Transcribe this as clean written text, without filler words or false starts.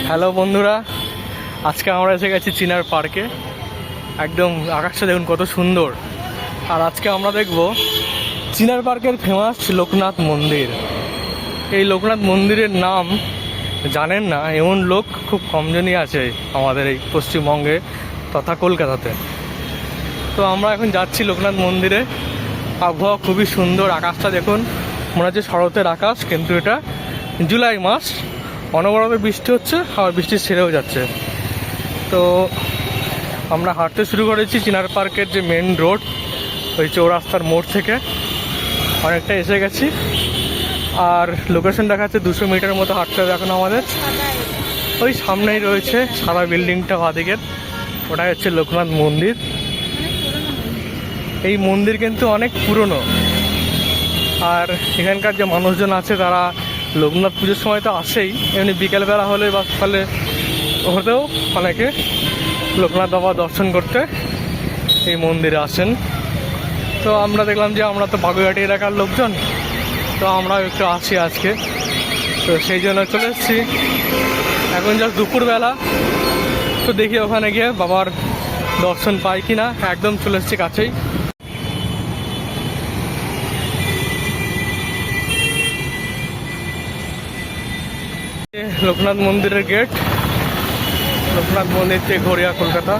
Hello বন্ধুরা, আজকে আমরা এসে গেছি চিনার পার্কে। একদম আকাশটা দেখুন কত সুন্দর। আর আজকে আমরা দেখব চিনার পার্কের ফেমাস লোকনাথ মন্দির। এই লোকনাথ মন্দিরের নাম জানেন না এমন লোক খুব কমজনই আছে আমাদের এই পশ্চিমবঙ্গে তথা কলকাতাতে। তো আমরা এখন যাচ্ছি লোকনাথ মন্দিরে। আবহাওয়া খুবই সুন্দর, আকাশটা দেখুন মনে হচ্ছে শরতের আকাশ, কিন্তু এটা জুলাই মাস, অনবরত বৃষ্টি হচ্ছে, আবার বৃষ্টি ছেড়েও যাচ্ছে। তো আমরা হাঁটতে শুরু করেছি চিনার পার্কের যে মেন রোড, ওই চৌরাস্তার মোড় থেকে অনেকটা এসে গেছি। আর লোকেশন দেখাচ্ছে 200 মিটার মতো হাঁটতে হবে এখন আমাদের। ওই সামনেই রয়েছে সাদা বিল্ডিংটা বাঁদিকের, ওটাই হচ্ছে লোকনাথ মন্দির। এই মন্দির কিন্তু অনেক পুরনো, আর এখানকার যে মানুষজন আছে তারা লোকনাথ পুজোর সময় তো আসেই, এমনি বিকেলবেলা হলে বা সকালে হতেও অনেকে লোকনাথ বাবা দর্শন করতে এই মন্দিরে আসেন। তো আমরা দেখলাম যে আমরা তো বাগুইহাটি এলাকার লোকজন, তো আমরা একটু আসি আজকে, তো সেই জন্য চলে এসেছি। এখন জাস্ট দুপুরবেলা, তো দেখি ওখানে গিয়ে বাবার দর্শন পাই কিনা। একদম চলে এসেছি কাছেই। লোকনাথ মন্দিরের গেট, লোকনাথ মন্দির থেকে গড়িয়া কলকাতা।